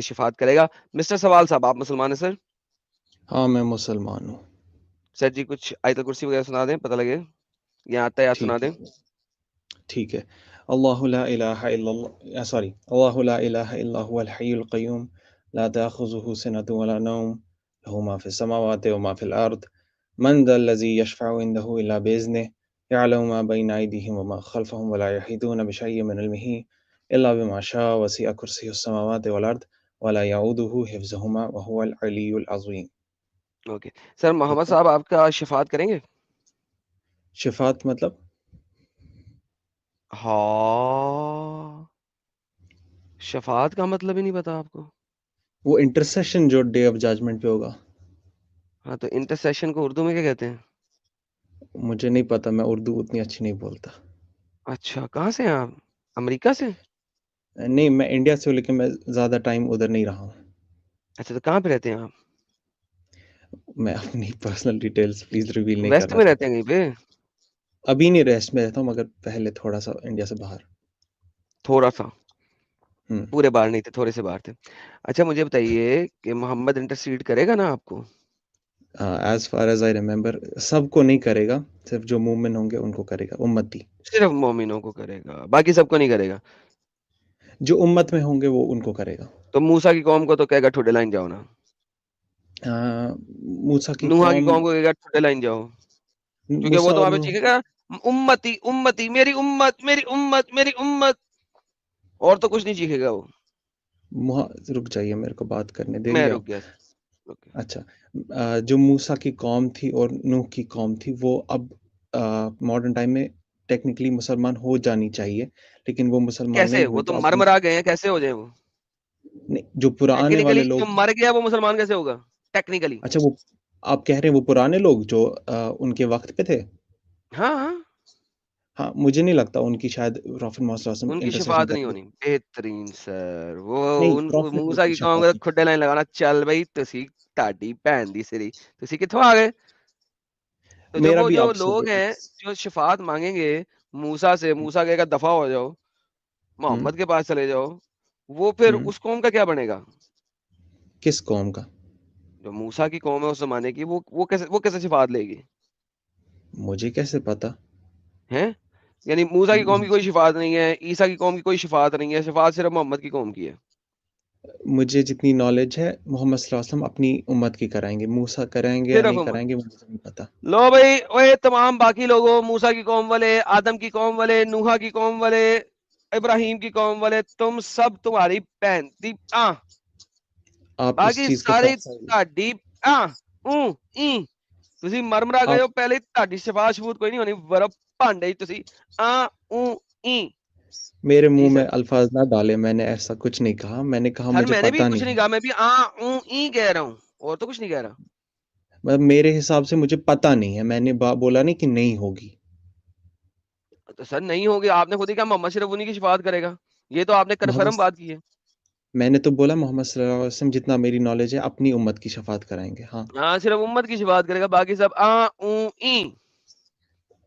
شفاعت کرے گا. مسٹر سوال صاحب آپ مسلمان ہیں سر؟ ہاں میں مسلمان ہوں. سر جی کچھ آیت الکرسی وغیرہ سنا دیں, پتہ لگے یا آتا ہے سنا ٹھیک دیں. ہے ٹھیک ہے. اللہ لا الہ الا اللہ سوری اللہ لا الہ الا هو الحی القیوم لا تأخذه سنة ولا نوم له ما في السماوات وما في الأرض من ذا الذي يشفع عنده إلا بإذنه يعلم ما بين أيديهم وما خلفهم ولا يحيطون بشيء من علمه إلا بما شاء وسع كرسيه السماوات والأرض ولا يعوده حفظهما وهو العلي العظيم. اوکے سر, محمد صاحب آپ کا شفاعت کریں گے؟ شفاعت مطلب ہاں, شفاعت کا مطلب ہی نہیں پتا آپ کو؟ وہ انٹرسیشن جو ڈے آف ججمنٹ پہ ہوگا. ہاں تو انٹرسیشن کو اردو میں کیا کہتے ہیں؟ مجھے نہیں پتا, میں اردو اتنی اچھی نہیں بولتا. اچھا, کہاں سے ہیں آپ؟ امریکہ سے؟ نہیں میں انڈیا سے ہوں لیکن میں زیادہ ٹائم ادھر نہیں رہا ہوں. اچھا تو کہاں پہ رہتے ہیں آپ؟ میں اپنی پرسنل ڈیٹیلز پلیز ریویل نہیں ویسٹ کرنا میں رہتے چاہتا. ہیں کہیں پہ؟ ابھی نہیں ریسٹ میں رہتا ہوں مگر پہلے تھوڑا سا انڈیا سے باہر. تھوڑا سا, ہوں. پورے باہر نہیں تھے, تھوڑے سے باہر تھے. اچھا مجھے بتائیے کہ محمد انٹرسیڈ کرے گا نا آپ کو؟ As far as I remember سب کو نہیں کرے گا, صرف جو مومن ہوں گے ان کو کرے گا, امتی. صرف مومنوں کو کرے گا, باقی سب کو نہیں کرے گا؟ جو امت میں ہوں گے وہ ان کو کرے گا. تو موسیٰ کی قوم کو تو کہے گا ٹھوڈے لائن جاؤ نا. موسیٰ کی نوحہ کی قوم قوم کو کہے گا ٹھوڈے لائن جاؤ, کیونکہ وہ موسیٰ تو اور وہاں پہ نوح چیخے گا امتی امتی میری امت میری امت میری امت, اور تو کچھ نہیں چیخے گا وہ. رک جائیے میرے کو بات کرنے دیں میں گے رک آپ. گیا. اوکے. اچھا, جو موسیٰ کی قوم تھی اور نوح کی قوم تھی وہ اب ماڈرن ٹائم میں ٹیکنیکلی مسلمان ہو جانی چاہیے, لیکن وہ مسلمان نہیں کیسے, ہوئے. وہ تو مر مرا گئے ہیں, کیسے ہو جائیں وہ؟ جو پرانے والے ٹیکنیکلی لوگ, جو مر گیا وہ مسلمان کیسے ہوگا ٹیکنیکلی؟ اچھا وہ آپ کہہ رہے ہیں وہ پرانے لوگ جو ان کے وقت پہ تھے. ہاں ہاں, ہاں مجھے نہیں لگتا ان کی شاید پروفیٹ محمد صلی اللہ علیہ وسلم ان کی انٹرسیشن شفاعت نہیں کرتے. ہونی. بہترین سر, وہ نہیں ان کو پروفیٹ لوگ موسیٰ کی کی قوم شفاعت کو نہیں. کھڈے لائن لگانا, چل بھائی تسی تہاڈی بہن دی سری, تسی کتھوں آ گئے؟ تو جب میرا وہ بھی جو آپ سے لوگ ہیں جو شفاعت مانگیں گے موسیٰ سے, موسیٰ کہے گا دفع ہو جاؤ, محمد کے پاس چلے جاؤ, وہ پھر اس قوم کا کیا بنے گا؟ کس قوم کا؟ جو موسیٰ کی قوم ہے اس زمانے کی, وہ کیسے شفاعت لے گی؟ مجھے کیسے پتا ہیں, یعنی موسیٰ کی قوم کی کوئی شفاعت نہیں ہے, عیسیٰ کی قوم کی کوئی شفاعت نہیں ہے, شفاعت صرف محمد کی قوم کی ہے. مجھے جتنی نالج ہے محمد صلی اللہ علیہ وسلم اپنی امت کی کرائیں گے, موسیٰ کرائیں گے یا صرف نہیں محمد. کرائیں گے مجھے نہیں پتا. لو بھائی, اوے تمام باقی لوگوں, موسیٰ کی قوم والے, آدم کی قوم والے, نوحہ کی قوم والے, ابراہیم کی قوم والے, تم سب تمہاری بہن دی آپ اس باقی چیز کا ساری فیصلہ تہاڈی تسی مر مرا گئے آپ ہو, پہلے تہاڈی شفاعت شبوت کوئی نہیں ہونی, ورب بھانڈے تسی میرے جی منہ سر. میں الفاظ نہ ڈالے, میں نے ایسا کچھ نہیں کہا, میں نے کہا سر مجھے میں نے بھی پتا کچھ نہیں نہیں ہے. کہا, میں بھی کہہ رہا ہوں, اور تو کچھ نہیں کہہ رہا. مطلب میرے حساب سے مجھے پتا نہیں ہے, میں نے بولا نہیں کہ نہیں ہوگی. تو سر نہیں ہوگی, آپ نے خود ہی کہا محمد صرف انہی کی شفاعت کرے گا, یہ تو آپ نے کنفرم محمد بات کی ہے. میں نے تو بولا محمد صلی اللہ علیہ وسلم جتنا میری نالج ہے اپنی امت کی شفاعت کرائیں گے. ہاں صرف امت کی شفاعت کرے گا, باقی سب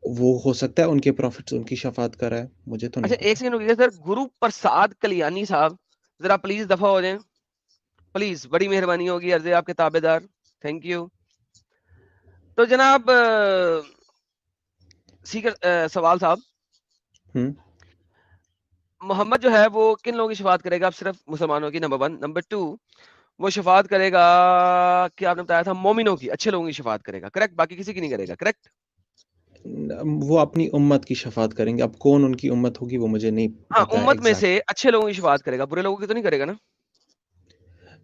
وہ ہو سکتا ہے ان کے پروفٹس ان کی شفاعت کرائے, مجھے تو نہیں اچھا ایک پتا. سیکنڈ رکیے سر, گرو پرساد کلیانی صاحب ذرا پلیز دفع ہو جائیں پلیز, بڑی مہربانی ہوگی, عرض آپ کے تابع دار, تھینک یو. تو جناب سوال صاحب, محمد جو ہے وہ کن لوگوں کی شفاعت کرے گا؟ اب صرف مسلمانوں کی, نمبر 1. نمبر 2, وہ شفاعت کرے گا کیا آپ نے بتایا تھا, مومنوں کی, اچھے لوگوں کی شفاعت کرے گا, کریکٹ؟ باقی کسی کی نہیں کرے گا, کریکٹ؟ وہ اپنی امت کی شفاعت کریں گے, اب کون ان کی امت ہوگی وہ مجھے نہیں ہاں پتا ہے امت میں ایگزیکٹ. سے اچھے لوگوں کی شفاعت کرے گا, برے لوگوں کی تو نہیں کرے گا نا؟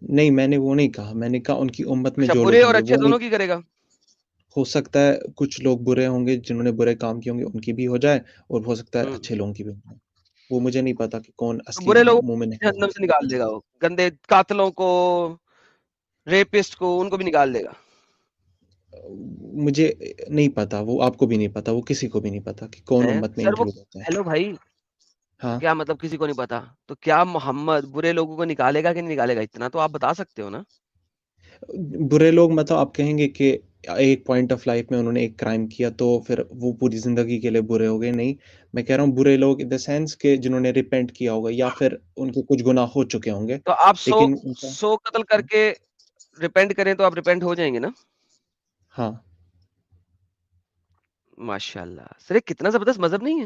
نہیں میں نے وہ نہیں کہا, میں نے کہا ان کی امت میں اچھا جو برے لوگ اور ہوں گے اچھے وہ نہیں. دونوں کی کرے گا. ہو سکتا ہے کچھ لوگ برے ہوں گے جنہوں نے برے کام کیے ہوں گے ان کی بھی ہو جائے, اور ہو سکتا ہے اچھے لوگوں کی بھی ہو جائے. وہ مجھے نہیں پتا کہ کون تو اصلی برے لوگوں مومن کو ہے. جہنم سے نکال دے گا, وہ گندے قاتلوں کو, ریپسٹ کو, ان کو بھی نکال دے گا. مجھے نہیں پتا, وہ آپ کو بھی نہیں پتا, وہ کسی کو بھی نہیں پتا کہ کون امت میں سر وہ انکلوڈ ہوتا ہے. ہیلو بھائی, ہاں کیا مطلب کسی کو نہیں پتا؟ تو کیا محمد برے لوگوں کو نکالے گا کہ نہیں نکالے گا؟ اتنا تو آپ بتا سکتے ہو نا. برے لوگ مطلب آپ کہیں گے کہ ایک پوائنٹ آف لائف میں انہوں نے ایک کرائم کیا تو پھر وہ پوری زندگی کے لیے برے ہو گئے. نہیں، میں کہہ رہا ہوں برے لوگ ان دا سینس کہ جنہوں نے ریپینٹ کیا ہوگا یا پھر ان کے کچھ گناہ ہو چکے ہوں گے تو آپ 100 لیکن ان کا 100 قتل کر کے ریپینٹ کریں تو آپ ریپینٹ ہو جائیں گے نا. ہاں ماشاء اللہ سر، یہ کتنا زبردست مذہب نہیں ہے.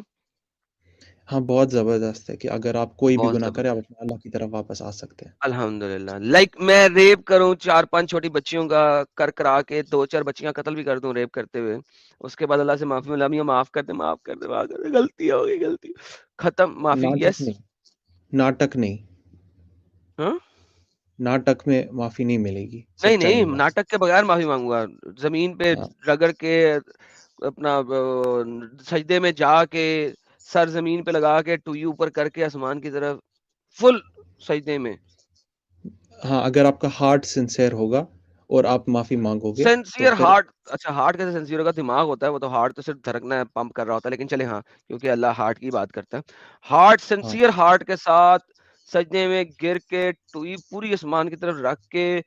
ہاں بہت زبردست ہے کہ اگر آپ کوئی بھی بہت گناہ کرے آپ زبردست. اپنے اللہ کی طرف واپس آ سکتے ہیں. الحمدللہ. لائک میں ریپ کروں 4-5 چھوٹی بچیوں کا کرا کے 2-4 بچیاں قتل بھی کر دوں ریپ کرتے ہوئے، اس کے بعد اللہ سے معافی ملا، میاں معاف کر دے، معاف کر دے، معاف کر دے، غلطی ہو گئی، غلطی ختم، معافی. ناٹک یس. نہیں، ناٹک نہیں، ہاں ناٹک میں معافی نہیں ملے گی، نہیں سچائی نہیں، میں بس. ناٹک کے بغیر معافی مانگوں گا. زمین پہ ہاں رگڑ کے اپنا سجدے میں جا کے سر زمین پہ لگا کے ٹوئی اوپر کر کے آسمان کی طرف فل سجدے میں. ہاں اگر آپ کا ہارٹ سنسیئر ہوگا اور آپ معافی مانگو گے تو سینسیئر پھر ہارٹ. اچھا ہارٹ کیسے سینسیئر ہوگا؟ دماغ ہوتا ہے وہ تو، ہارٹ تو صرف دھڑکنا ہے، پمپ کر رہا ہوتا ہے. لیکن چلے ہاں، کیونکہ اللہ ہارٹ کی بات کرتا ہے. ہارٹ ہاں سینسیئر ہارٹ کے ساتھ سجدے میں گر کے ٹوئی پوری آسمان کی طرف رکھ کے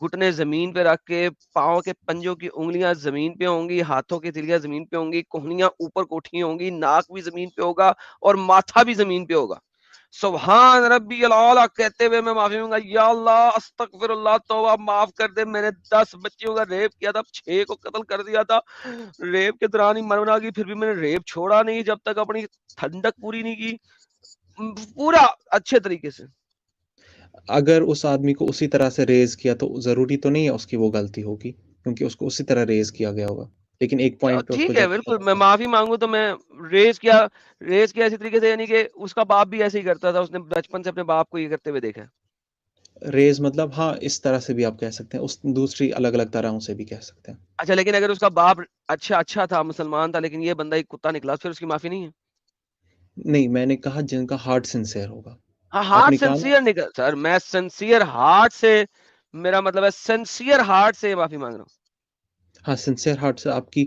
گھٹنے زمین پہ رکھ کے پاؤں کے پنجوں کی انگلیاں زمین پہ ہوں گی، ہاتھوں کی تلیاں زمین پہ ہوں گی، کوہنیاں اوپر کوٹھی ہوں گی، ناک بھی زمین پہ ہوگا اور ماتھا بھی زمین پہ ہوگا. سبحان ربی العالی کہتے ہوئے میں معافی مانگا، یا اللہ استغفر اللہ، توبہ معاف کر دے، میں نے 10 بچیوں کا ریپ کیا تھا، 6 کو قتل کر دیا تھا، ریپ کے دوران ہی مرنا گئی، پھر بھی میں نے ریپ چھوڑا نہیں جب تک اپنی ٹھنڈک پوری نہیں کی، پورا اچھے طریقے سے. اگر اس آدمی کو اسی طرح سے ریز کیا تو ضروری تو نہیں ہے اس کی وہ غلطی ہوگی کیونکہ اس کو اسی طرح ریز کیا گیا ہوگا لیکن ایک پوائنٹ پہ اس کو ٹھیک ہے، جب بالکل میں معافی مانگوں تو میں ریز کیا اسی طریقے سے، یعنی کہ اس کا باپ بھی ایسے ہی کرتا تھا، اس نے بچپن سے اپنے باپ کو یہ کرتے ہوئے دیکھا. ریز مطلب ہاں اس طرح سے بھی آپ کہہ سکتے ہیں، اس دوسری الگ الگ طرحوں سے بھی کہہ سکتے ہیں. اچھا لیکن اگر اس کا باپ اچھا تھا، مسلمان تھا، لیکن یہ بندہ ایک کتا نکلا، پھر اس کی معافی نہیں ہے. نہیں میں نے کہا جن کا ہارٹ سنسیئر ہوگا. ہاں آپ ہارٹ نے کہا نا سنسیئر نکل سر، میں سنسیئر ہارٹ سے، میرا مطلب ہے سنسیئر ہارٹ سے معافی مانگ رہا ہوں. ہاں سنسیئر ہارٹ سے آپ کی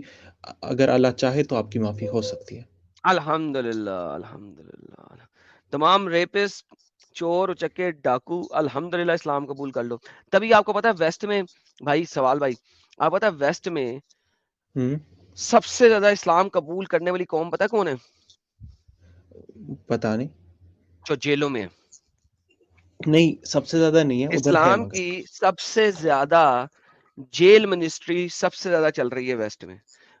اگر اللہ چاہے تو آپ کی معافی ہو سکتی ہے. الحمدللہ الحمدللہ. تمام ریپسٹ، چور، اچکے، ڈاکو الحمدللہ اسلام قبول کر لو. تبھی آپ کو پتا ہے ویسٹ میں، بھائی سوال بھائی، آپ پتا ہے ویسٹ میں ہوں سب سے زیادہ اسلام قبول کرنے والی قوم پتا کون ہے؟ پتا نہیں. جو جیلوں میں ہے. نہیں سب سے زیادہ نہیں ہے، ادھر ہے اسلام مگر. کی سب سے زیادہ جیل منسٹری سب سے زیادہ چل رہی ہے ویسٹ میں.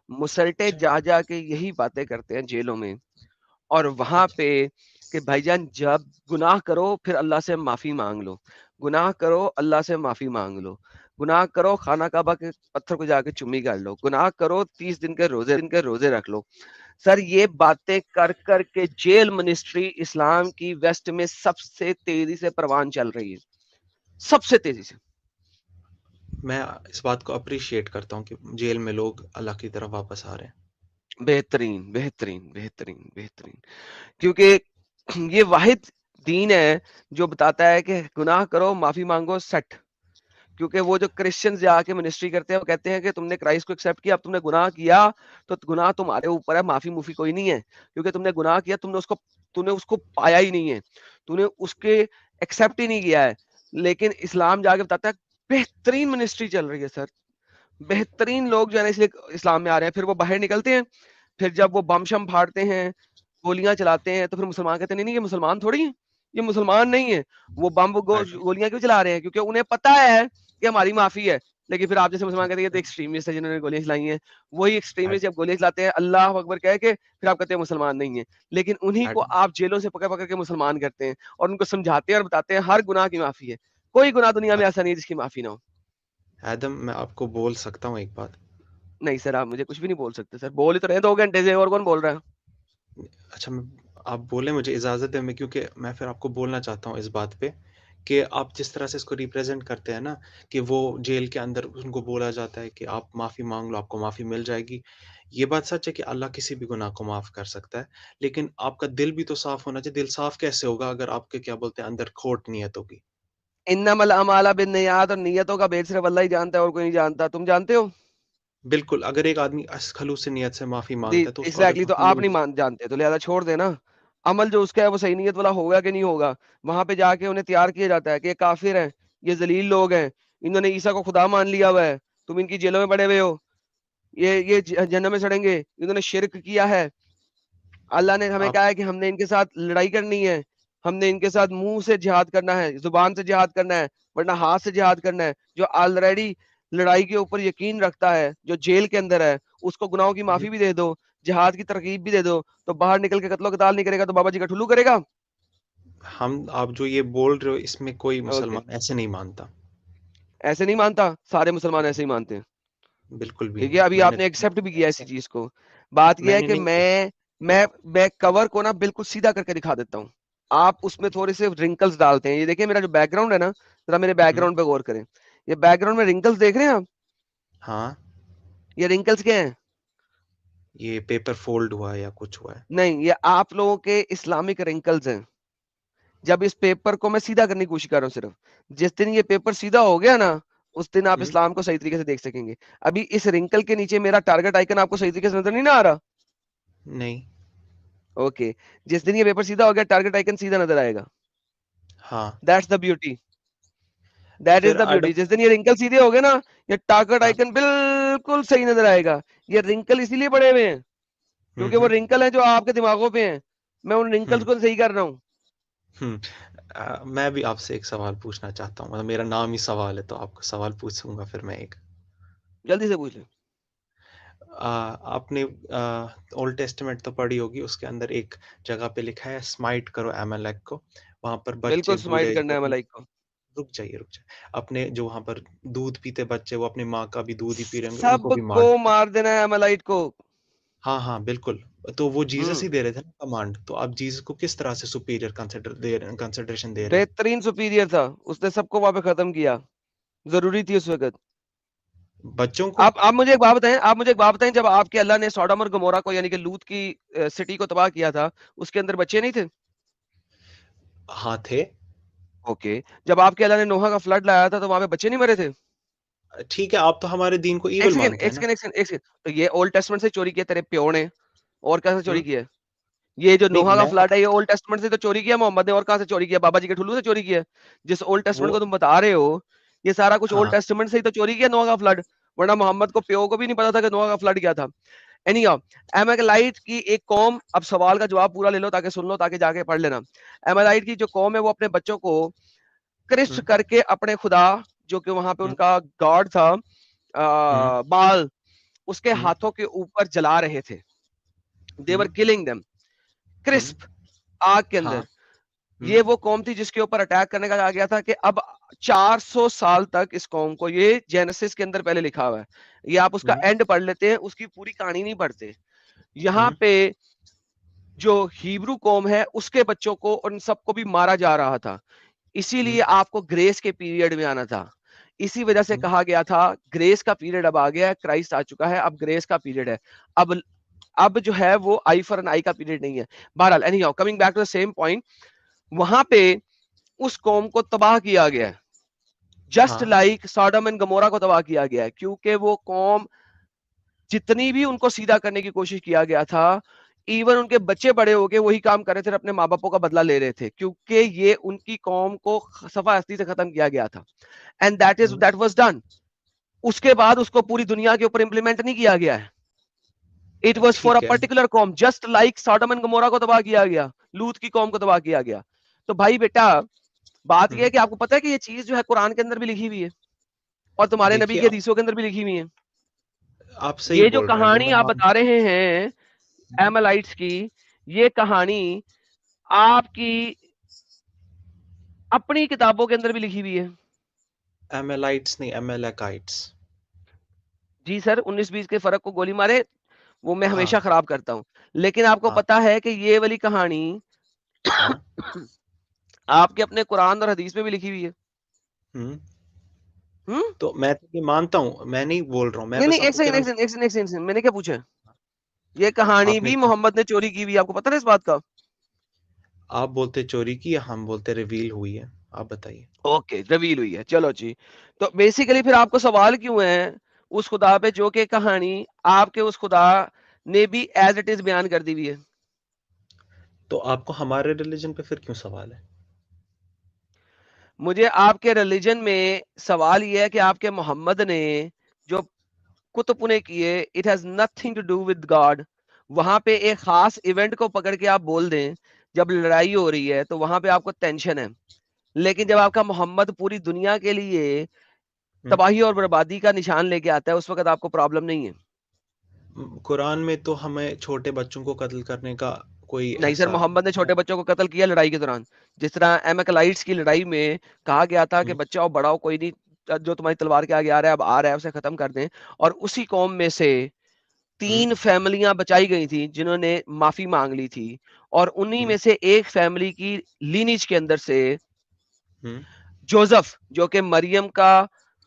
مسلٹے اچھا جا کے یہی باتیں کرتے ہیں جیلوں میں، اور وہاں اچھا پہ کہ بھائی جان جب گناہ کرو پھر اللہ سے معافی مانگ لو، گناہ کرو اللہ سے معافی مانگ لو، گناہ کرو خانہ کعبہ کے پتھر کو جا کے چمی کر لو، گناہ کرو 30 دن کے روزے رکھ لو. سر یہ باتیں کر کے جیل منسٹری اسلام کی ویسٹ میں سب سے تیزی سے پروان چل رہی ہے، سب سے تیزی سے. میں اس بات کو اپریشیٹ کرتا ہوں کہ جیل میں لوگ اللہ کی طرف واپس آ رہے ہیں. بہترین بہترین بہترین بہترین، کیونکہ یہ واحد دین ہے جو بتاتا ہے کہ گناہ کرو معافی مانگو سیٹ. کیونکہ وہ جو کرسچنز جا کے منسٹری کرتے ہیں وہ کہتے ہیں کہ تم نے کرائسٹ کو ایکسیپٹ کیا، اب تم نے گناہ کیا تو گناہ تمہارے اوپر ہے، معافی موفی کوئی نہیں ہے، کیونکہ تم نے گناہ کیا، تم نے اس کو پایا ہی نہیں ہے، تم نے اس کے ایکسیپٹ ہی نہیں کیا ہے. لیکن اسلام جا کے بتاتا ہے بہترین منسٹری چل رہی ہے سر، بہترین لوگ جو ہے نا اس لیے اسلام میں آ رہے ہیں. پھر وہ باہر نکلتے ہیں، پھر جب وہ بم شم پھاڑتے ہیں، گولیاں چلاتے ہیں، تو پھر مسلمان کہتے ہیں نہیں یہ مسلمان تھوڑی ہیں، یہ مسلمان نہیں ہے، وہ بم گولیاں کیوں چلا رہے ہیں؟ کیونکہ انہیں پتا ہے کہ ہماری معافی ہے. لیکن پھر آپ جیسے مسلمان کہتے ہیں یہ تو ایکسٹریمسٹ ہے جنہوں نے گولیاں چلائی ہیں، وہی ایکسٹریمسٹ جب گولیاں چلاتے ہیں اللہ اکبر کہہ کے پھر آپ کہتے ہیں مسلمان نہیں ہے. لیکن انہی کو آپ جیلوں سے پکڑ کے مسلمان کرتے ہیں اور ان کو سمجھاتے ہیں اور بتاتے ہیں ہر گناہ کی معافی ہے. کوئی گناہ دنیا میں ایسا نہیں ہے جس کی معافی نہ ہو. ایدم میں آپ کو بول سکتا ہوں ایک بات؟ نہیں سر آپ مجھے کچھ بھی نہیں بول سکتے سر، بول ہی تو رہے 2 گھنٹے سے، اور کون بول رہا ہے؟ اچھا آپ بولیں، مجھے اجازت ہے، میں کیونکہ میں پھر آپ کو بولنا چاہتا ہوں اس بات پہ کہ آپ جس طرح سے اس کو ریپریزنٹ کرتے ہیں نا کہ وہ جیل کے اندر ان کو بولا جاتا ہے کہ آپ معافی مانگ لو آپ کو معافی مل جائے گی. یہ بات سچ ہے کہ اللہ کسی بھی گناہ کو معاف کر سکتا ہے، لیکن آپ کا دل بھی تو صاف ہونا چاہیے. دل صاف کیسے ہوگا اگر آپ کے کیا بولتے ہیں اندر کھوٹ نیت ہوگی؟ انما الاعمال بالنیات، اور نیتوں کا بھید صرف اللہ ہی جانتا ہے اور کوئی نہیں جانتا. تم جانتے ہو؟ بالکل، اگر ایک آدمی خلوص نیت سے معافی مانگتا ہے تو اس کو اگر ایگزیکٹلی، تو معافی آپ مل جائے. نہیں جانتے تو لہذا چھوڑ دینا. عمل جو اس کا ہے وہ صحیح نیت والا ہوگا کہ نہیں ہوگا؟ وہاں پہ جا کے انہیں تیار کیا جاتا ہے کہ یہ کافر ہیں، یہ ذلیل لوگ ہیں، انہوں نے عیسیٰ کو خدا مان لیا ہوا ہے، تم ان کی جیلوں میں پڑے ہوئے ہو، یہ جہنم میں سڑیں گے، انہوں نے شرک کیا ہے. اللہ نے ہمیں آپ کہا ہے کہ ہم نے ان کے ساتھ لڑائی کرنی ہے، ہم نے ان کے ساتھ منہ سے جہاد کرنا ہے، زبان سے جہاد کرنا ہے، ورنہ ہاتھ سے جہاد کرنا ہے. جو آلریڈی لڑائی کے اوپر یقین رکھتا ہے، جو جیل کے اندر ہے، اس کو گناہوں کی معافی بھی دے دو، جہاد کی ترغیب بھی دے دو، تو باہر نکل کے قتل و قتال نہیں کرے گا تو بابا جی کا ٹھلو کرے گا. آپ جو یہ بول رہے ہو اس میں کوئی اوکے، مسلمان ایسے نہیں مانتا. ایسے نہیں مانتا، سارے مسلمان ایسے ہی مانتے ہیں. بالکل بھی ٹھیک ہے، نہیں. ابھی آپ نے ایکسپٹ بھی کیا اسی چیز کو. بات یہ میں ہے نے کہ نہیں. میں کور کو نا بالکل سیدھا کر کے دکھا دیتا ہوں، آپ اس میں تھوڑے سے رنکلز ڈالتے ہیں. یہ دیکھیں میرا جو بیک گراؤنڈ ہے نا، ذرا میرے بیک گراؤنڈ پہ غور کریں. یہ بیک گراؤنڈ میں رنکلز دیکھ رہے ہیں آپ؟ ہاں، یہ رنکلز کیا ہیں؟ یہ پیپر فولڈ ہوا ہے یا کچھ ہوا ہے. نہیں، یہ آپ لوگوں کے اسلامک رنکلز ہیں. جب اس پیپر کو میں سیدھا کرنے کی کوشش کر رہا ہوں، صرف جس دن یہ پیپر سیدھا ہو گیا نا، اس دن آپ ہم، اسلام کو صحیح طریقے سے دیکھ سکیں گے. ابھی اس رنکل کے نیچے میرا ٹارگٹ آئیکن آپ کو صحیح طریقے سے نظر نہیں نہ آ رہا؟ نہیں. اوکے، جس دن یہ پیپر سیدھا ہو گیا، ٹارگٹ آئیکن سیدھا نظر آئے گا. ہاں، that's the beauty, that is پھر دا بیوٹی. جس دن یہ رنکل سیدھے ہو گئے نا، یہ ٹارگٹ ہاں، آئیکن بالکل صحیح نظر آئے گا. یہ رنکل اسی لیے پڑے ہوئے ہیں کیونکہ وہ رنکل ہیں جو آپ کے دماغوں پہ ہیں. میں ان رنکلز کو صحیح کر رہا ہوں. میں بھی آپ سے ایک سوال پوچھنا چاہتا ہوں. مطلب میرا نام ہی سوال ہے تو آپ کو سوال پوچھوں گا. پھر میں ایک جلدی سے پوچھ لیں. آپ نے اولڈ ٹیسٹمنٹ تو پڑھی ہوگی. اس کے اندر ایک جگہ پہ لکھا ہے اسمائٹ کرو ایملیک کو. وہاں پر بالکل بچے سمائٹ بوڑھے کرنا جو ہے ملائک کو. رک جائیے اپنے جو وہاں پر دودھ پیتے بچے، وہ اپنی ماں کا بھی دودھ ہی پی رہے ہیں، ان کو سب بھی مار کو دیتے. مار دینا ہے ملائٹ کو. ہاں ہاں بالکل. تو وہ جیزس ہوں، ہی دے رہے تھے نا کمانڈ. تو آپ جیزس کو کس طرح سے سپیریئر کنسیڈریشن دے رہے ہیں؟ بہترین سپیریئر تھا، اس نے سب کو وہاں پہ ختم کیا. ضروری تھی اس وقت. بچوں کو. آپ مجھے ایک بات بتائیں، جب آپ کے اللہ نے سوڈم اور گمورا کو یعنی کہ لوط کی سٹی کو تباہ کیا تھا، اس کے اندر بچے نہیں تھے؟ ہاں تھے. اوکے، جب آپ کے اللہ نے نوح کا فلڈ لایا تھا تو وہاں پہ بچے نہیں مرے تھے؟ ٹھیک ہے، آپ تو ہمارے دین کو ایک ایول سیکنڈ مانتے ایک ہیں نا. سیکنڈ ایک سیکنڈ ایک سیکنڈ. تو یہ اولڈ ٹیسٹمنٹ سے چوری کیا تیرے پیو نے، اور کہاں سے چوری ہم، کیا؟ یہ جو نہیں نوحہ کا میں فلڈ ہے، یہ اولڈ ٹیسٹمنٹ سے تو چوری کیا محمد نے، اور کہاں سے چوری کیا؟ بابا جی کے ٹھلو سے چوری کیا. جس اولڈ ٹیسٹمنٹ وہ کو تم بتا رہے ہو، یہ سارا کچھ اولڈ ہاں ٹیسٹمنٹ سے ہی تو چوری کیا نوحہ کا فلڈ. ورنہ محمد کو پیو کو بھی نہیں پتا تھا کہ نوحہ کا فلڈ کیا تھا. اینی ہاؤ، ایمیلیٹ کی ایک قوم، اب سوال کا جواب پورا لے لو تاکہ سن لو، تاکہ جا کے پڑھ لینا. ایمیلیٹ کی جو قوم ہے، وہ اپنے بچوں کو کرسٹ ہم، کر کے اپنے خدا، جو کہ وہاں پہ ان ہم، کا گاڈ تھا ہم، بال، اس کے ہم، ہاتھوں کے اوپر جلا رہے تھے. they were ہم، killing them ہم، کرسپ آگ کے اندر. ہاں. ہم، یہ وہ قوم تھی جس کے اوپر اٹیک کرنے کا کہا گیا تھا کہ اب 400 سال تک اس قوم کو، یہ جینیسس کے اندر پہلے لکھا ہوا ہے، یہ آپ اس کا ہم، اینڈ پڑھ لیتے ہیں، اس کی پوری کہانی نہیں پڑھتے. یہاں ہم، پہ جو ہیبرو قوم ہے، اس کے بچوں کو ان سب کو بھی مارا جا رہا تھا. اسی ہم، لیے آپ کو گریس کے پیریڈ میں آنا تھا. اسی وجہ سے ہم، کہا گیا تھا گریس کا پیریڈ اب آ گیا ہے، کرائسٹ آ چکا ہے، اب گریس کا پیریڈ ہے. اب جو ہے وہ آئی فار این آئی کا پیریڈ نہیں ہے. بہرحال anyhow, coming back to the same point, وہاں پہ اس قوم کو تباہ کیا گیا ہے، جسٹ ہاں. لائک سوڈم اینڈ گمورا کو تباہ کیا گیا ہے. کیونکہ وہ قوم جتنی بھی ان کو سیدھا کرنے کی کوشش کیا گیا تھا، ایون ان کے بچے بڑے ہو کے وہی کام کر رہے تھے، اپنے ماں باپوں کا بدلہ لے رہے تھے، کیونکہ یہ ان کی قوم کو صفا ہستی سے ختم کیا گیا تھا. اینڈ ہم، دیٹ واز ڈن. اس کے بعد اس کو پوری دنیا کے اوپر امپلیمنٹ نہیں کیا گیا ہے. It was for a ٹھیک ہے. particular قوم, just like Sodom and Gomorrah کو تباہ کیا گیا، لوط کی قوم کو تباہ کیا گیا. تو بھائی بیٹا، بات یہ ہم، ہے کہ آپ کو پتا ہے کہ یہ چیز جو ہے قرآن کے اندر بھی لکھی ہوئی ہے، اور تمہارے نبی دیکھیے کی حدیثوں کے اندر بھی لکھی ہوئی ہے. آپ صحیح یہ جو بول رہے ہیں، وہ کہانی میں آپ بتا رہے ہیں ایملائٹس کی، یہ کہانی آپ کی اپنی کتابوں کے اندر بھی لکھی ہوئی ہے. ایمیلائٹس نہیں، ایمیلیکائٹس. جی سر، 19-20 کے فرق کو گولی مارے، وہ میں ہاں ہمیشہ خراب کرتا ہوں. لیکن آپ کو ہاں پتا ہے کہ یہ والی کہانی ہاں. آپ کے اپنے قرآن اور حدیث میں بھی لکھی ہوئی ہے. ہم. ہم؟ تو میں تو یہ مانتا ہوں، میں نہیں بول رہا ہوں، میں نہیں بس نہیں، آپ ایک کو کہنا. سیکنڈ ایک سیکنڈ ایک سیکنڈ، میں نے کیا پوچھا؟ یہ کہانی آپ نے بھی کہا محمد نے چوری کی ہوئی، آپ کو پتا ہے اس بات کا؟ آپ بولتے چوری کی، یا ہم بولتے ریویل ہوئی ہے؟ آپ بتائیے. اوکے، ریویل ہوئی ہے، چلو جی. تو بیسیکلی پھر آپ کو سوال کیوں ہے اس خدا پہ جو کہ کہانی آپ کے اس خدا نے بھی ایز اٹ از بیان کر دی ہوئی ہے؟ تو آپ کو ہمارے ریلیجن پہ پھر کیوں سوال ہے؟ مجھے آپ کے ریلیجن میں سوال یہ ہے کہ آپ کے محمد نے جو کتب نے کیے, it has nothing to do with God. وہاں پہ ایک خاص ایونٹ کو پکڑ کے آپ بول دیں جب لڑائی ہو رہی ہے تو وہاں پہ آپ کو ٹینشن ہے, لیکن جب آپ کا محمد پوری دنیا کے لیے تباہی اور بربادی کا نشان لے کے آتا ہے اس وقت آپ کو پرابلم نہیں ہے. قرآن میں تو ہمیں چھوٹے بچوں کو قتل کرنے کا کوئی نہیں سر, ایسا محمد نے چھوٹے بچوں کو قتل کیا لڑائی کے دوران, جس طرح ایمیکلائٹس کی لڑائی میں کہا گیا تھا کہ بچہ ہو بڑا ہو کوئی نہیں, جو تمہاری تلوار کے آگے آ رہا ہے اب آ رہا ہے اسے ختم کر دیں. اور اسی قوم میں سے 3 فیملیاں بچائی گئی تھی جنہوں نے معافی مانگ لی تھی, اور انہی میں سے ایک فیملی کی لینیج کے اندر سے جوزف جو کہ مریم کا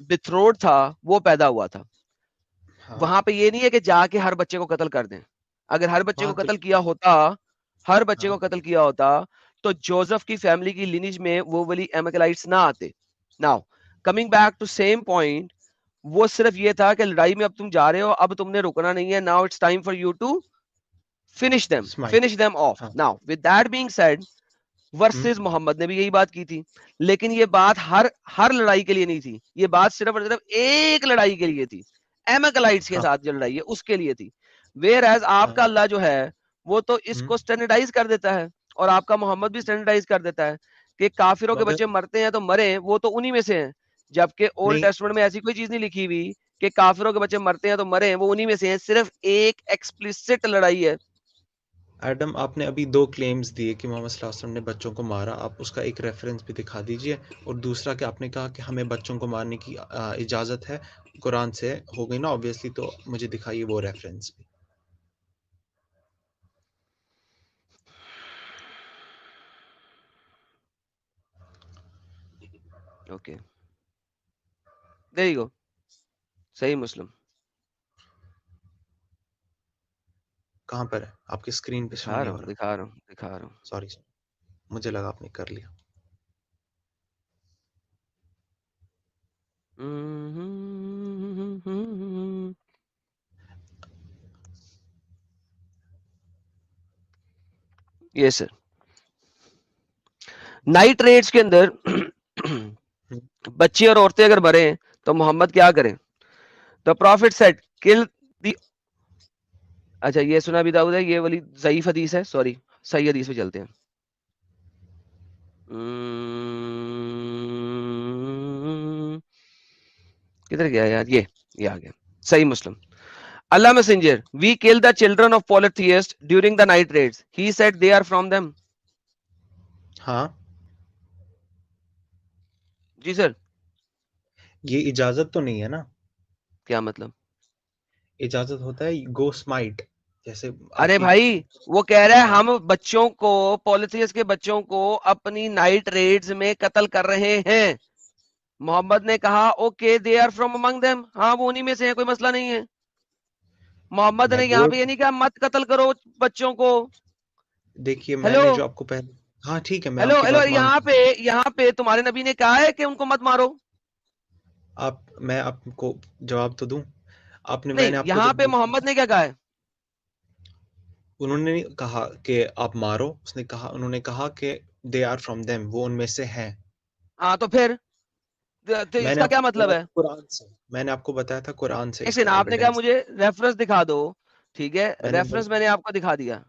بتھروڈ تھا وہ پیدا ہوا تھا. وہاں پہ یہ نہیں ہے کہ جا کے ہر بچے کو قتل کر دیں, اگر ہر بچے کو قتل کیا ہوتا, ہر بچے کو قتل کیا ہوتا تو جوزف کی فیملی کی لینیج میں وہ والی ایمیکلائٹس نہ آتے. Now coming back to same point, وہ صرف یہ تھا کہ لڑائی میں اب تم جا رہے ہو, اب تم نے رکنا نہیں ہے, now it's time for you to finish them off. Now with that being said, verses Muhammad نے بھی یہی بات کی تھی, لیکن یہ بات ہر لڑائی کے لیے نہیں تھی, یہ بات صرف اور صرف ایک لڑائی کے لیے تھی, ایمیکلائٹس کے ساتھ جو لڑائی ہے اس کے لیے تھی. ویئر ایز آپ کا اللہ جو ہے وہ تو اس کو سٹینڈرڈائز کر دیتا ہے, اور آپ کا محمد بھی سٹینڈرڈائز کر دیتا ہے کہ کافروں کے بچے مرتے ہیں تو مریں, وہ تو انہی میں سے ہیں, جبکہ اولڈ ٹیسٹمنٹ میں ایسی کوئی چیز نہیں لکھی ہوئی کہ کافروں کے بچے مرتے ہیں تو مریں, وہ انہی میں سے ہیں. صرف ایک ایکسپلیسٹ لڑائی ہے. ایڈم آپ نے ابھی 2 کلیمز دیے کہ محمد صلی اللہ علیہ وسلم نے بچوں کو مارا, آپ اس کا ایک ریفرنس بھی دکھا دیجئے, اور دوسرا کہ آپ نے کہا کہ ہمیں بچوں کو مارنے کی اجازت ہے, قرآن سے ہو گئی نا obviously, تو مجھے دکھائیے وہ ریفرنس بھی. اوکے there you go, صحیح مسلم کہاں پر ہے آپ کی اسکرین پہ؟ شو دکھا نہیں رہا ہو ہوں رہا. دکھا رہا ہوں دکھا رہا ہوں. سوری مجھے لگا آپ نے کر لیا. یس سر, نائٹ ریڈز کے اندر بچے اور عورتیں اگر مریں تو محمد کیا کریں؟ The prophet said kill the, اچھا یہ سنا بھی داؤد ہے, یہ والی ضعیف حدیث ہے, سوری صحیح حدیث پہ چلتے ہیں. کدھر گیا یار, یہ آ گیا صحیح مسلم. Allah messenger, we kill the children of polytheists during the night raids. He said they are from them. ہاں جی سر. یہ اجازت تو نہیں ہے نا؟ کیا مطلب؟ اجازت ہوتا ہے گو سمائٹ, جیسے ارے آپ کی بھائی وہ کہہ رہا ہے ہم بچوں کو, پولیتھیس کے بچوں کو اپنی نائٹ ریڈز میں قتل کر رہے ہیں. محمد نے کہا okay they are from among them, ہاں وہ انہی میں سے ہیں, کوئی مسئلہ نہیں ہے. محمد میں نے یہاں بول پہ یہ نہیں کہا مت قتل کرو بچوں کو. دیکھیے میں ہیلو نے جو آپ کو پہلے, ہاں ٹھیک ہے میں ہیلو آپ کی ہیلو, بات مانتا ہوں. یہاں پہ تمہارے نبی نے کہا ہے کہ ان کو مت مارو. میں آپ کو جواب تو دوں. میں نہیں, نے آپ کو یہاں جب پہ محمد نے کیا کہا ہے؟ انہوں نے نہیں کہا کہ آپ مارو, انہوں نے کہا کہ دے آر فرام دیم, وہ ان میں سے ہیں. ہاں تو پھر میں اس نے کا آپ کیا کو مطلب بولا ہے؟ تھا قرآن سے, میں نے آپ کو بتایا تھا قرآن سے اس کا آپ نے کہا ایویڈنس. مجھے ریفرنس دکھا دو, ٹھیک ہے, میں نے ریفرنس میں نے آپ کو دکھا دیا,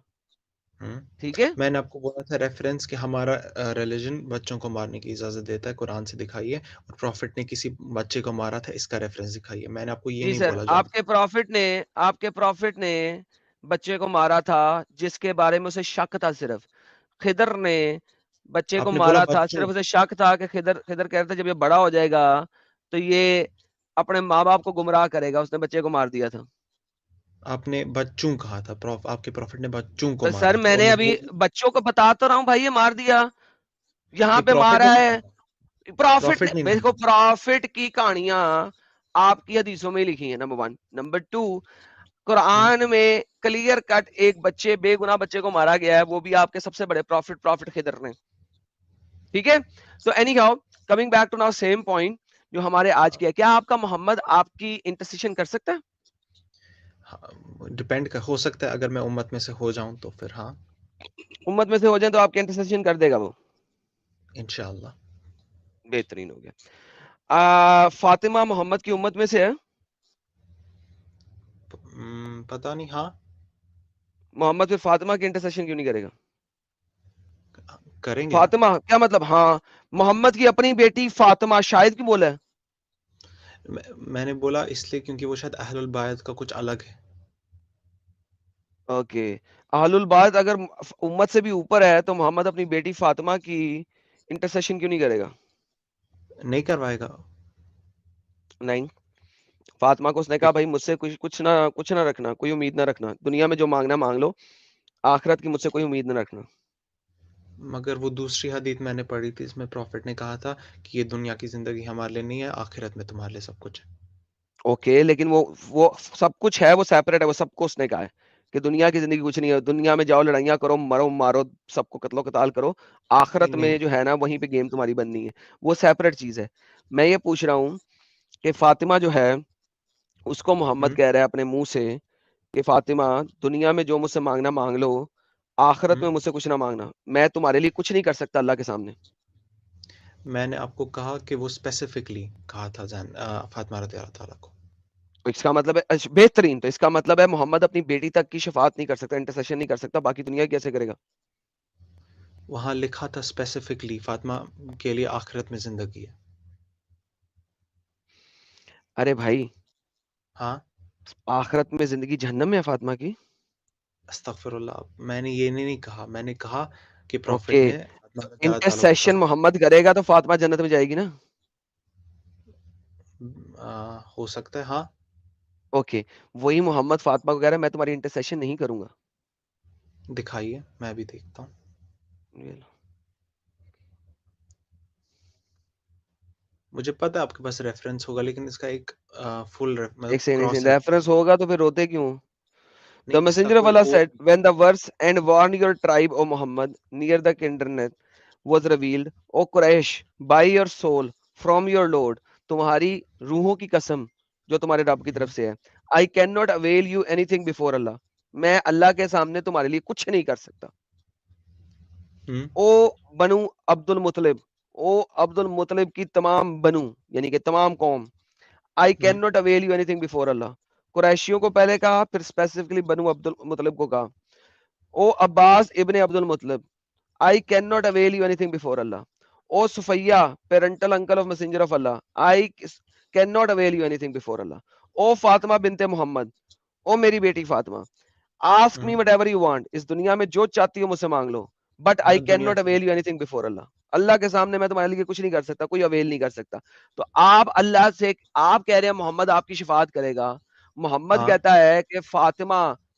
ٹھیک ہے. میں نے آپ کو بولا تھا ریفرنس کہ ہمارا ریلیجن بچوں کو مارنے کی اجازت دیتا ہے, قرآن سے دکھائیے, اور پروفٹ نے کسی بچے کو مارا تھا, اس کا ریفرنس دکھائیے. میں نے آپ کو یہ جی نہیں سر, بولا جو آپ کے پروفٹ نے بچے کو مارا تھا جس کے بارے میں اسے شک تھا. صرف خضر نے بچے کو آپ نے بولا مارا تھا, بچوں, صرف اسے شک تھا کہ خضر کہہ رہا تھا جب یہ بڑا ہو جائے گا تو یہ اپنے ماں باپ کو گمراہ کرے گا, اس نے بچے کو مار دیا تھا. آپ نے بچوں کہا تھا, آپ کے پروفٹ نے بچوں کو تو سر مارا تھا, میں اور نے مجھے ابھی بچوں کو بتا تو رہا ہوں بھائی, یہ مار دیا, یہاں یہ پہ پروفٹ نے مارا نہیں ہے. مارا, پروفٹ نے, پروفٹ نے نہیں دیکھو مارا. پروفٹ کی کہانیاں آپ کی حدیثوں میں لکھی ہیں, نمبر 1. نمبر 2, قرآن میں کلیئر کٹ ایک بچے, بے گناہ بچے کو مارا گیا ہے, وہ بھی آپ کے سب سے بڑے پروفٹ خضر نے, ٹھیک ہے. تو anyhow coming back to now same point جو ہمارے آج کیا, کیا آپ کا محمد آپ کی انٹرسیشن کر سکتا ہے؟ ڈپینڈ ہو سکتا ہے, اگر میں امت میں سے ہو جاؤں تو پھر ہاں امت میں سے ہو جائیں تو آپ کی انٹرسیشن کر دے گا وہ, انشاءاللہ. بہترین ہو گیا. فاطمہ محمد کی امت میں سے ہے؟ پتہ نہیں. ہاں محمد پھر فاطمہ کی انٹرسیشن کیوں نہیں کرے گا؟ کریں گے نا. فاطمہ کیا مطلب؟ ہاں محمد کی اپنی بیٹی فاطمہ، شاید کیوں بولا ہے؟ میں نے بولا اس لیے کیونکہ وہ شاید اہل البیت کا کچھ الگ ہے. اوکے، اہل البیت اگر امت سے بھی اوپر ہے تو محمد اپنی بیٹی فاطمہ کی انٹرسیشن کیوں نہیں کرے گا؟ نہیں کروائے گا. نہیں، فاطمہ کو اس نے کہا بھائی مجھ سے کچھ نہ رکھنا، کوئی امید نہ رکھنا، دنیا میں جو مانگنا مانگ لو، آخرت کی مجھ سے کوئی امید نہ رکھنا. مگر وہ دوسری حدیث میں نے پڑھی تھی، اس میں پروفٹ نے کہا تھا کہ یہ دنیا کی زندگی ہمارے لیے نہیں ہے، آخرت میں تمہارے لیے سب کچھ ہے. اوکے، لیکن وہ سب کچھ ہے، وہ سیپریٹ ہے، وہ سب کو اس نے کہا ہے کہ دنیا کی زندگی کچھ نہیں ہے، دنیا میں جاؤ لڑائیاں کرو، مرو مارو، سب کو قتل و قتال کرو، نہیں آخرت میں نہیں. جو ہے نا وہیں پہ گیم تمہاری بننی ہے، وہ سیپریٹ چیز ہے. میں یہ پوچھ رہا ہوں کہ فاطمہ جو ہے اس کو محمد کہہ رہا ہے اپنے منہ سے کہ فاطمہ دنیا میں جو مجھ سے مانگنا مانگ لو، آخرت میں مجھ سے کچھ نہ مانگنا، میں تمہارے لیے کچھ نہیں کر سکتا اللہ کے سامنے. میں نے آپ کو کہا کہ وہ اسپیسیفکلی کہا تھا فاطمہ رضی اللہ تعالیٰ کو. اس کا مطلب ہے بہترین، تو اس کا مطلب ہے محمد اپنی بیٹی تک کی شفاعت نہیں کر سکتا، انٹرسیشن نہیں کر سکتا، باقی دنیا کیسے کرے گا؟ وہاں لکھا تھا اسپیسیفکلی فاطمہ کے لیے آخرت میں زندگی ہے. ارے بھائی، ہاں آخرت میں زندگی جہنم میں ہے فاطمہ کی؟ استغفر اللہ، میں نے یہ نہیں کہا، میں نے کہا کہ پروفٹ اوکے، نے فاطمہ رضی اللہ تعالیٰ کو انٹرسیشن کہا. محمد کرے گا تو فاطمہ جنت میں جائے گی نا؟ ہو سکتا ہے ہاں. اوکے، وہی محمد فاطمہ کو کہہ رہا ہے میں تمہاری انٹرسیشن نہیں کروں گا. دکھائیے میں بھی دیکھتا ہوں. یہ لو. مجھے پتا ہے آپ کے پاس ریفرنس ہوگا، لیکن اس کا ایک فل ایک مطلب سیکنڈ، کراس ریفرنس ہوگا تو پھر روتے کیوں؟ The نہیں، اس کا messenger of کوئی Allah اور. said, when the verse and warn your tribe, O Muhammad, near the kindred was revealed, O Quraysh, by your soul from your Lord, تمہاری روحوں کی قسم جو تمہارے رب کی طرف سے ہے. I cannot avail you anything before Allah. میں اللہ کے سامنے تمہارے لیے کچھ نہیں کر سکتا. او بنو عبد المطلب، او عبد المطلب کی تمام بنو یعنی کہ تمام قوم، I cannot avail you anything before Allah. قریشیوں کو پہلے کہا، پھر اسپیسیفکلی بنو عبد المطلب کو کہا. او Abbas ibn Abd al-Muttalib, I cannot avail you anything before Allah. او Safiyyah parental uncle of messenger of Allah, I cannot avail you anything before Allah. او Fatima bint Muhammad, او میری بیٹی Fatima, ask me whatever you want. اس دنیا میں جو چاہتی ہو مجھ سے مانگ لو، but I دنیا cannot کی avail you anything before Allah. اللہ کے سامنے میں تمہارے لیے کچھ نہیں کر سکتا، کوئی اویل نہیں کر سکتا. تو آپ اللہ سے آپ کہہ رہے ہیں محمد آپ کی شفاعت کرے گا، محمد ہاں کہتا ہے کہ فاطمہ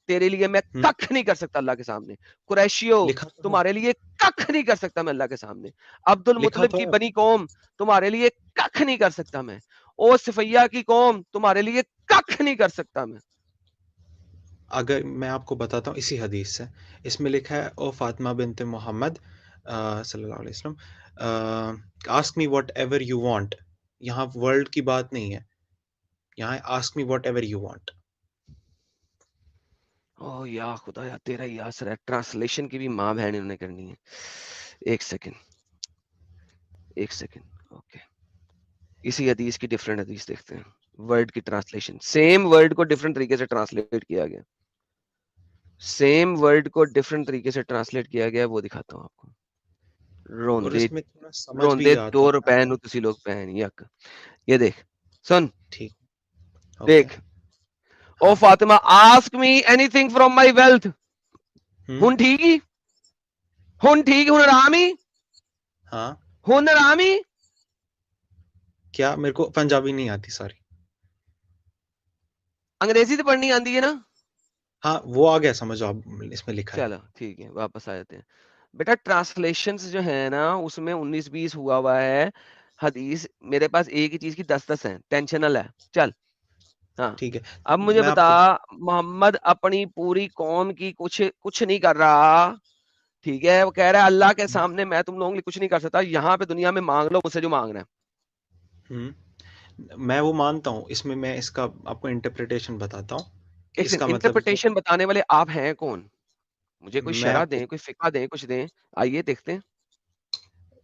تیرے لیے میں ککھ نہیں کر سکتا اللہ کے سامنے. قریشیو لکھا تو ہے، تمہارے لیے ککھ نہیں کر سکتا میں اللہ کے سامنے. عبد لکھا المطلب تو کی ہے. بنی قوم تمہارے لیے ککھ نہیں کر سکتا میں. او صفیہ کی قوم تمہارے لیے ککھ نہیں کر سکتا میں. اگر میں آپ کو بتاتا ہوں اسی حدیث سے، اس میں لکھا ہے او فاطمہ بنت محمد صلی اللہ علیہ وسلم، ask me whatever you want. یہاں ورلڈ کی بات نہیں ہے، یہاں ask me whatever you want. او یا خدا یا تیرا ہی آسر ہے، ٹرانسلیشن کی بھی ماں بہن انہوں نے کرنی ہے. ایک سیکنڈ اوکے، اسی حدیث کی ڈفرنٹ حدیث دیکھتے ہیں. ورڈ کی ٹرانسلیشن، سیم ورڈ کو ڈفرنٹ طریقے سے ٹرانسلیٹ کیا گیا، سیم ورڈ کو ڈفرنٹ طریقے سے ٹرانسلیٹ کیا گیا، وہ دکھاتا ہوں آپ کو. اور روندے اس میں تھوڑا سمجھ بھی روندے آتا دو ہے روپے نو تسی لوگ پہن یک. یہ دیکھ سن، ٹھیک. اوکے. دیکھ. او ہاں. Fatima ask me any thing from my wealth. ہن ٹھیک ہی، ہن ٹھیک، ہن آرامی، ہاں ہن آرامی. کیا میرے کو پنجابی نہیں آتی، سوری. انگریزی تو پڑھنی آندی ہے نا؟ ہاں وہ آ گیا سمجھو، اب اس میں لکھا ہے. چلو ٹھیک ہے، واپس آ جاتے ہیں. بیٹا ٹرانسلیشنز جو ہیں نا اس میں 19-20 ہوا ہے حدیث، میرے پاس ایک ہی چیز کی 10 ہے، ٹینشنل ہے. چل ہاں، ٹھیک ہے. اب مجھے میں آپ بتا، کو محمد اپنی پوری قوم کی کچھ نہیں کر رہا، ٹھیک ہے؟ وہ کہہ رہا ہے اللہ کے سامنے میں تم لوگوں کے لیے کچھ نہیں کر سکتا، یہاں پہ دنیا میں مانگ لو مجھ سے جو مانگنا ہے. میں وہ مانتا ہوں، اس میں اس کا آپ کو انٹرپریٹیشن بتاتا ہوں کہ ایک اس کا مطلب یہ انٹرپریٹیشن بتانے والے آپ ہیں کون؟ مجھے کوئی میں شرح آپ کو دیں، کوئی فقہ دیں، کچھ دیں. آئیے دیکھتے ہیں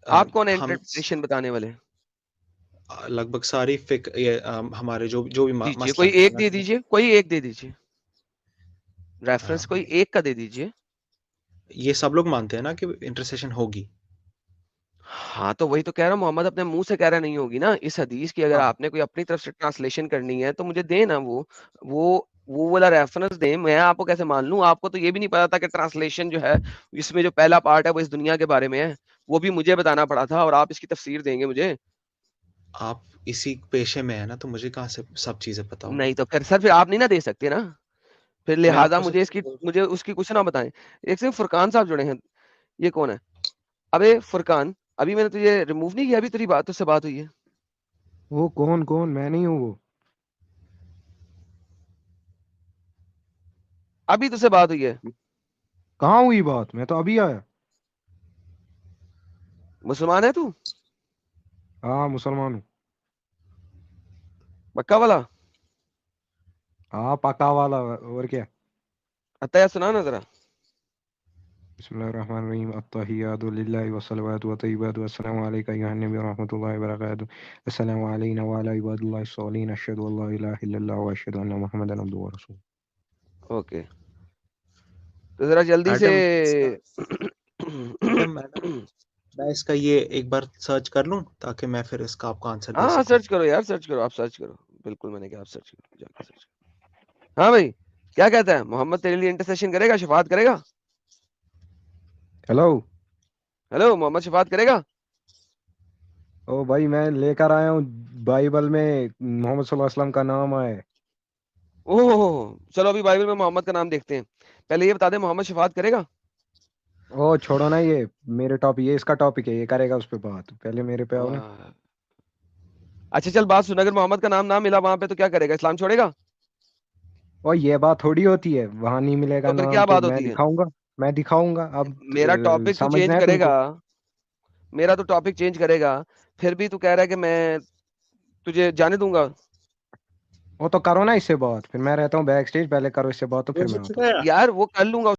آپ کون ہیں ہم انٹرپریٹیشن بتانے والے. لگ بھگ ساری ہمارے جو بھی دیجیے کوئی ایک مسلک دے دیجیے، کوئی ایک دے دیجیے. ریفرنس کوئی ایک کا دے دیجئے. یہ سب لوگ مانتے ہیں نا کہ انٹرسیشن ہوگی. ہاں تو وہی تو کہہ رہا ہوں, محمد اپنے منہ سے کہہ رہا نہیں ہوگی نا. اس حدیث کی اگر آپ نے کوئی اپنی طرف سے ٹرانسلیشن کرنی ہے تو مجھے دیں نا, وہ والا ریفرنس دیں. میں آپ کو کیسے مان لوں؟ آپ کو تو یہ بھی نہیں پتا تھا کہ ٹرانسلیشن جو ہے اس میں جو پہلا پارٹ ہے وہ اس دنیا کے بارے میں ہے, وہ بھی مجھے بتانا پڑا تھا, اور آپ اس کی تفسیر دیں گے مجھے. آپ اسی پیشے میں ہے نا, تو مجھے کہاں سے سب چیزیں پتا ہوگی؟ نہیں تو پھر سر پھر آپ نہیں نہ دے سکتے نا, پھر میں آپ لہٰذا کو مجھے اس کی کچھ نہ بتائیں. ایک سے فرقان صاحب جڑے ہیں, یہ کون ہے؟ ابے فرقان, ابھی میں نے تجھے ریموو نہیں کیا, ابھی تیری بات اس سے بات ہوئی ہے. وہ کون؟ میں نہیں ہوں وہ. ابھی تو سے بات ہوئی ہے. کہاں ہوئی بات؟ میں تو ابھی آیا. مسلمان ہے تو؟ ہاں مسلمان ہوں. مکہ والا؟ ہاں پکا والا, اور کیا. عطیہ سنا نا ذرا. بسم اللہ الرحمن الرحیم. التحیات للہ والصلوات والطیبات والسلام علیکم ایھا النبی ورحمۃ اللہ وبرکاتہ. السلام علینا وعلی عباد اللہ الصالحین. اشہد ان لا الہ الا اللہ واشہد ان محمدا عبدہ ورسولہ. اوکے تو ذرا جلدی سے. ایڈم میں اس کا یہ ایک بار سرچ کر لوں تاکہ میں پھر اس کا آپ کو آنسر دے ہاں سکوں. سرچ کرو یار, سرچ کرو, آپ سرچ کرو. بالکل میں نے کہا آپ سرچ کرو, جا کے سرچ کرو. ہاں بھائی کیا کہتا ہے محمد؟ تیرے لیے انٹرسیشن کرے گا, شفاعت کرے گا؟ ہیلو ہیلو, محمد شفاعت کرے گا؟ او بھائی میں لے کر آیا ہوں, بائبل میں محمد صلی اللہ علیہ وسلم کا نام آئے. اوہ چلو ابھی بائبل میں محمد کا نام دیکھتے ہیں. پہلے یہ بتا دیں محمد شفاعت کرے گا؟ او چھوڑو نا, یہ میرے ٹاپک, یہ اس کا ٹاپک ہے, یہ کرے گا اس پہ بات. پہلے میرے پہ آؤ نا. اچھا چل بات سن, اگر محمد کا نام نہ ملا وہاں پہ تو کیا کرے گا؟ اسلام چھوڑے گا؟ اور یہ بات تھوڑی ہوتی ہے, وہاں نہیں ملے گا تو پھر نام کیا تو بات میں ہوتی ہے؟ دکھاؤں گا. میں دکھاؤں گا. اب میرا ٹاپک تو سمجھنا چینج ہے کرے تم گا, کو. میرا تو ٹاپک چینج کرے گا. پھر بھی تو کہہ رہا ہے کہ میں تجھے جانے دوں گا. وہ تو کرو نا اس سے بات, پھر میں رہتا ہوں بیک سٹیج, پہلے کرو اس سے بات تو پھر میں آتا ہوں. یار وہ کر لوں گا.